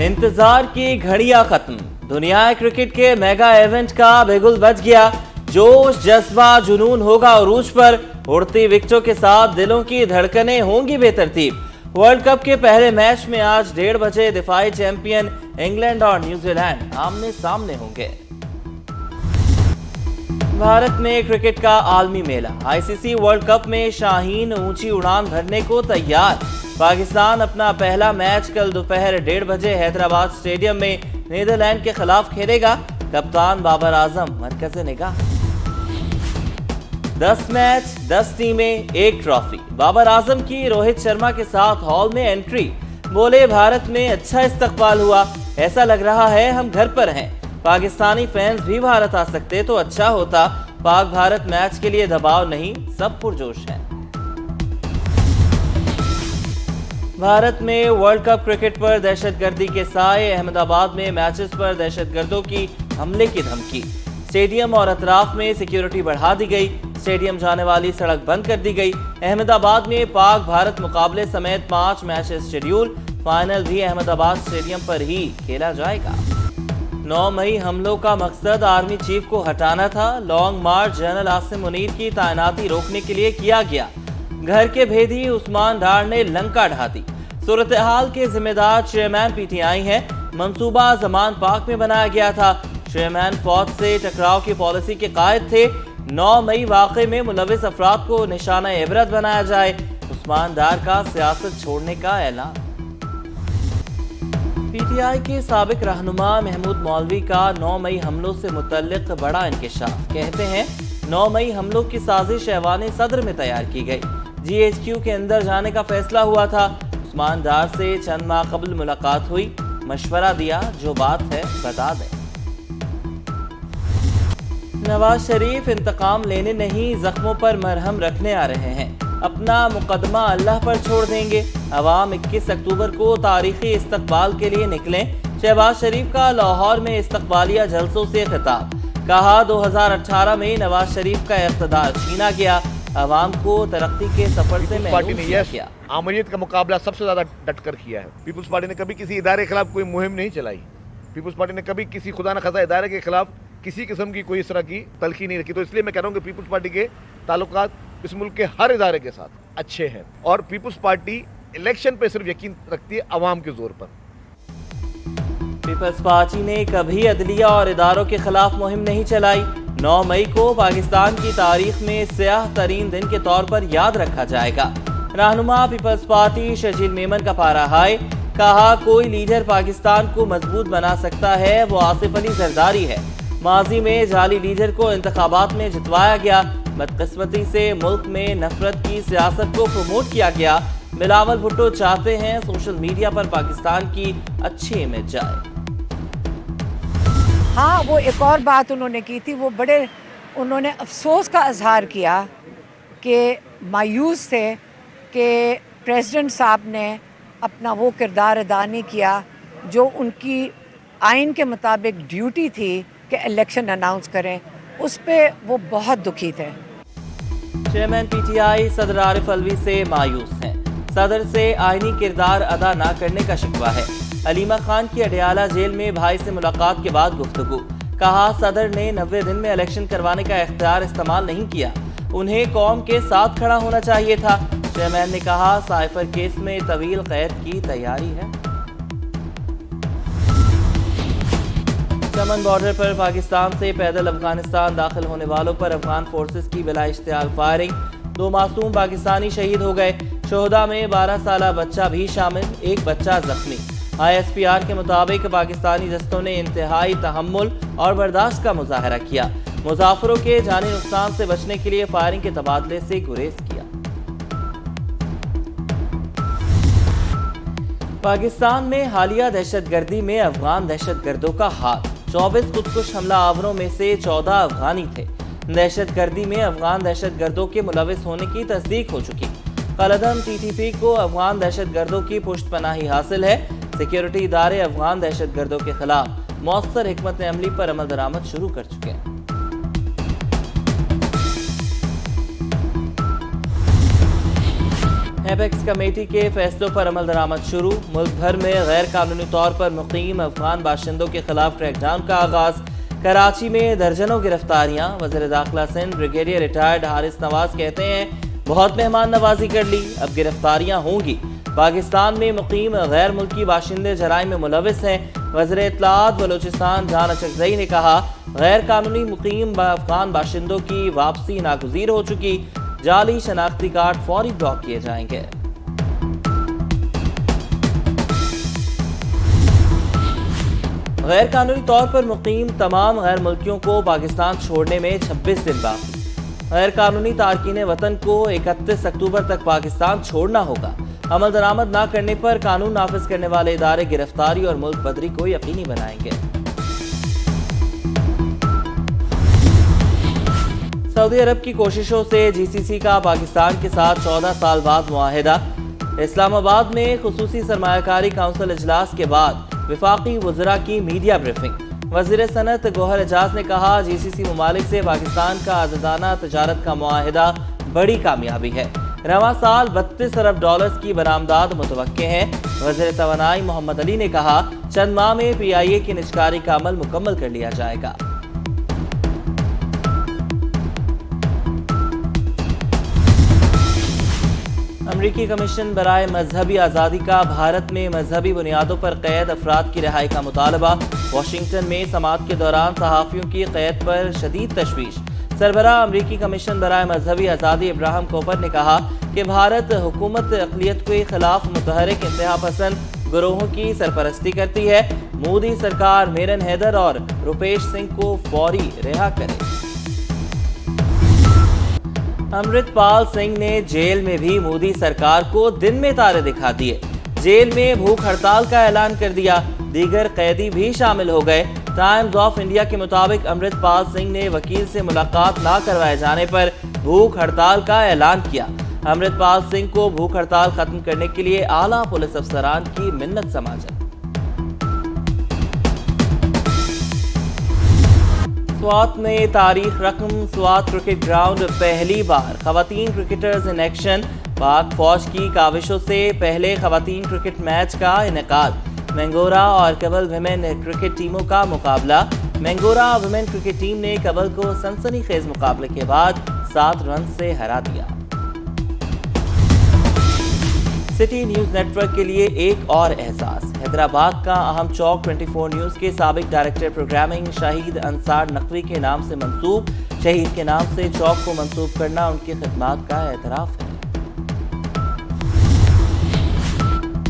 इंतजार की घड़ियां खत्म, दुनिया क्रिकेट के मेगा इवेंट का बिगुल बज गया। जोश, जज्बा, जुनून होगा उरूज पर। उड़ती विकेटों के साथ दिलों की धड़कनें होंगी बेतरतीब। वर्ल्ड कप के पहले मैच में आज 1:30 बजे दिफाई चैंपियन इंग्लैंड और न्यूजीलैंड आमने सामने होंगे। भारत में क्रिकेट का आलमी मेला। आईसीसी वर्ल्ड कप में शाहीन ऊंची उड़ान भरने को तैयार। पाकिस्तान अपना पहला मैच कल दोपहर 1:30 बजे हैदराबाद स्टेडियम में नीदरलैंड के खिलाफ खेलेगा। कप्तान बाबर आजम मरकज़े निगाह। 10 मैच, 10 टीमें, 1 ट्रॉफी। बाबर आजम की रोहित शर्मा के साथ हॉल में एंट्री। बोले, भारत में अच्छा इस्तकबाल हुआ, ऐसा लग रहा है हम घर पर हैं। पाकिस्तानी फैंस भी भारत आ सकते तो अच्छा होता। पाक भारत मैच के लिए दबाव नहीं, सब पुरजोश हैं। भारत में वर्ल्ड कप क्रिकेट पर दहशतगर्दी के साए। अहमदाबाद में मैचेस पर दहशतगर्दों की हमले की धमकी। स्टेडियम और अतराफ में सिक्योरिटी बढ़ा दी गई। स्टेडियम जाने वाली सड़क बंद कर दी गई। अहमदाबाद में पाक भारत मुकाबले समेत 5 मैचेस शेड्यूल। फाइनल भी अहमदाबाद स्टेडियम पर ही खेला जाएगा। 9 मई हमलों का मकसद आर्मी चीफ को हटाना था। लॉन्ग मार्च जनरल आसिम मुनीर की तैनाती रोकने के लिए किया गया। घर के भेदी उस्मान डार ने लंका ढा दी। सूरत हाल के जिम्मेदार चेयरमैन पीटीआई हैं। मंसूबा जमान पाक में बनाया गया था। चेयरमैन फौज से टकराव की पॉलिसी के कायद थे। 9 मई वाक़े में मुलविस अफराद को निशाना इबरत बनाया जाए। उस्मान डार का सियासत छोड़ने का ऐलान। पीटीआई के साबिक रहनुमा महमूद मौलवी का 9 मई हमलों से मुतल्लिक बड़ा इंकिशाफ। कहते हैं 9 मई हमलों की साजिश ऐवान सदर में तैयार की गई। जीएचक्यू के अंदर जाने का फैसला हुआ था। उस्मान डार से चंद माह कबल मुलाकात हुई। मशवरा दिया, जो बात है बता दें। नवाज शरीफ इंतकाम लेने नहीं, जख्मों पर मरहम रखने आ रहे हैं। अपना मुकदमा अल्लाह पर छोड़ देंगे। अवाम 21 अक्टूबर को तारीखी इस्तकबाल के लिए निकलें। शहबाज शरीफ का लाहौर में इस्तकबालिया जलसों से खिताब। कहा, 2018 में नवाज शरीफ का इख्तिदार छीना गया। अवाम को तरक्की के सफर से पार्टी ने यह आमरीत का मुकाबला सबसे ज्यादा डटकर किया है। पीपुल्स पार्टी ने कभी किसी इदारे के खिलाफ कोई मुहिम नहीं चलाई। पीपुल्स पार्टी ने कभी किसी खुदा न खासा इदारे के खिलाफ किसी किस्म की कोई इस तरह की तलखी नहीं रखी। तो इसलिए मैं कह रहा हूँ कि पीपुल्स पार्टी के ताल्लुकात इस मुल्क के हर इदारे के साथ अच्छे हैं और पीपुल्स पार्टी इलेक्शन पे सिर्फ यकीन रखती है अवाम के जोर पर। पीपल्स पार्टी ने कभी अदलिया और इदारों के खिलाफ मुहिम नहीं चलाई। 9 मई को पाकिस्तान की तारीख में स्याह तरीन दिन के तौर पर याद रखा जाएगा। रहनुमा पीपल्स पार्टी शजील मेमन का पारा हाय। कहा, कोई लीडर पाकिस्तान को मजबूत बना सकता है वो आसिफ अली जरदारी है। माजी में जाली लीडर को इंतखाबात में जितवाया गया। बदकिस्मती से मुल्क में नफरत की सियासत को प्रमोट किया गया। बिलावल भुट्टो चाहते हैं सोशल मीडिया पर पाकिस्तान की अच्छी इमेज जाए। हाँ, वो एक और बात उन्होंने की थी, वो बड़े उन्होंने अफसोस का इजहार किया कि मायूस थे कि प्रेसिडेंट साहब ने अपना वो किरदार अदा नहीं किया जो उनकी आइन के मुताबिक ड्यूटी थी कि इलेक्शन अनाउंस करें। उस पे वो बहुत दुखी थे। चेयरमैन पीटीआई सदर आरिफ अलवी से मायूस हैं। सदर से आईनी किरदार अदा न करने का शिकवा है। अलीमा खान की अडयाला जेल में भाई से मुलाकात के बाद गुफ्तगू। कहा, सदर ने 90 दिन में इलेक्शन करवाने का इख्तियार इस्तेमाल नहीं किया। उन्हें कौम के साथ खड़ा होना चाहिए था। चेयरमैन ने कहा, साइफर केस में तवील कैद की तैयारी है। चमन बॉर्डर पर पाकिस्तान से पैदल अफगानिस्तान दाखिल होने वालों पर अफगान फोर्सेस की बिला इश्तियाल फायरिंग। 2 मासूम पाकिस्तानी शहीद हो गए। शोहदा में 12 साला बच्चा भी शामिल, एक बच्चा जख्मी। ISPR के मुताबिक पाकिस्तानी दस्तों ने इंतहाई तहम्मुल और बर्दाश्त का मुजाहरा किया। मुसाफिरों के जानी नुकसान से बचने के लिए फायरिंग के तबादले से गुरेज किया। पाकिस्तान में हालिया दहशतगर्दी में अफगान दहशतगर्दों का हाथ। 24 खुदकुश हमला आवरों में से 14 अफगानी थे। दहशतगर्दी में अफगान दहशतगर्दों के मुलविस होने की तस्दीक हो चुकी। कलदम TTP को अफगान दहशतगर्दों की पुष्टपनाही हासिल है। सिक्योरिटी इदारे अफगान दहशतगर्दों के खिलाफ मौसर हिकमत अमली पर अमल दरामद शुरू कर चुके हैं। एपेक्स कमेटी के फैसलों पर अमल दरामद शुरू। मुल्क भर में गैर कानूनी तौर पर मुकीम अफगान बाशिंदों के खिलाफ क्रैकडाउन का आगाज। कराची में दर्जनों गिरफ्तारियां। वज़ीर दाखिला सिंध ब्रिगेडियर रिटायर्ड हारिस नवाज कहते हैं बहुत मेहमान नवाजी कर ली, अब गिरफ्तारियां होंगी। पाकिस्तान में मुकीम गैर मुल्की बाशिंदे जराइम में मुलविस हैं। वज़ीर इत्तलाआत बलूचिस्तान जान अचकज़ई ने कहा गैर कानूनी मुकीम अफगान बाशिंदों की वापसी नागुज़ीर हो चुकी, जाली शनाख्ती कार्ड फौरी ब्लॉक किए जाएंगे। गैर कानूनी तौर पर मुकीम तमाम गैर मुल्कियों को पाकिस्तान छोड़ने में 26 दिन बाकी। गैर कानूनी तारकीन वतन को 31 अक्टूबर तक पाकिस्तान छोड़ना होगा। अमल दरामद न करने पर कानून नाफिज करने वाले इदारे गिरफ्तारी और मुल्क बदरी को यकीनी बनाएंगे। सऊदी अरब की कोशिशों से जीसीसी का पाकिस्तान के साथ 14 साल बाद मुआहिदा। इस्लामाबाद में खुसूसी सरमायाकारी काउंसिल इजलास के बाद विफाकी वज़रा की मीडिया ब्रीफिंग। वज़ीर सनत गौहर एजाज ने कहा जीसीसी ममालिक से पाकिस्तान का आज़ादाना तजारत का मुआहिदा बड़ी कामयाबी है। रवां साल 32 अरब डॉलर्स की बरामदात मुतवक्के हैं। वज़ीर तवानाई मोहम्मद अली ने कहा चंद माह में PIA की निजकारी का अमल मुकम्मल कर लिया जाएगा। अमरीकी कमीशन बराए मजहबी आज़ादी का भारत में मजहबी बुनियादों पर कैद अफराद की रिहाई का मुतालबा। वाशिंगटन में समाअत के दौरान सहाफ़ियों की कैद पर शदीद तशवीश। सरबराह अमरीकी कमीशन बराए मजहबी आज़ादी इब्राहिम कोपर ने कहा कि भारत हुकूमत अक़लियत के खिलाफ मुतहरिक इंतहा पसंद गिरोहों की सरपरस्ती करती है। मोदी सरकार मेरन हैदर और रुपेश सिंह को फौरी रिहा करे। अमृतपाल सिंह ने जेल में भी मोदी सरकार को दिन में तारे दिखा दिए। जेल में भूख हड़ताल का ऐलान कर दिया। दीगर कैदी भी शामिल हो गए। टाइम्स ऑफ इंडिया के मुताबिक अमृतपाल सिंह ने वकील से मुलाकात ना करवाए जाने पर भूख हड़ताल का ऐलान किया। अमृतपाल सिंह को भूख हड़ताल खत्म करने के लिए आला पुलिस अफसरान की मिन्नत समाजत। स्वात में तारीख रकम। स्वात क्रिकेट ग्राउंड पहली बार खवातीन क्रिकेटर्स इन एक्शन। पाक फौज की काविशों से पहले खवातीन क्रिकेट मैच का इनेकाद। मैंगोरा और कबल विमेन क्रिकेट टीमों का मुकाबला। मैंगोरा विमेन क्रिकेट टीम ने कबल को सनसनीखेज मुकाबले के बाद 7 रन से हरा दिया। सिटी न्यूज नेटवर्क के लिए एक और एहसास। हैदराबाद का अहम चौक 24 न्यूज के साबिक डायरेक्टर प्रोग्रामिंग शहीद अंसार नकवी के नाम से मंसूब। शहीद के नाम से चौक को मंसूब करना उनकी खिदमत का एतराफ है।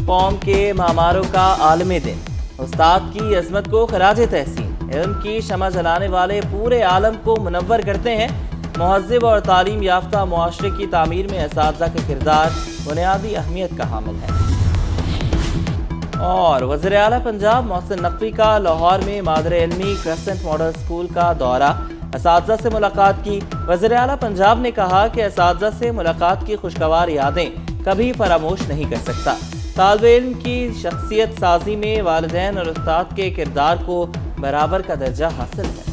कौम के मामारों का आलमी दिन। उस्ताद की अजमत को खराज तहसीन। इल्म की शमा जलाने वाले पूरे आलम को मुनव्वर करते हैं। मुहज़्ज़िब और तालीम याफ्ता मुआशरे की तामीर में असातिज़ा का किरदार बुनियादी अहमियत का हामिल है। और वज़ीर आला पंजाब मोहसिन नकवी का लाहौर में मादर इल्मी क्रेसेंट मॉडल स्कूल का दौरा। असातिज़ा से मुलाकात की। वज़ीर आला पंजाब ने कहा कि असातिज़ा से मुलाकात की खुशगवार यादें कभी फरामोश नहीं कर सकता। तालिबे इल्म की शख्सियत साजी में वालिदैन और उस्ताद के किरदार को बराबर का दर्जा हासिल है।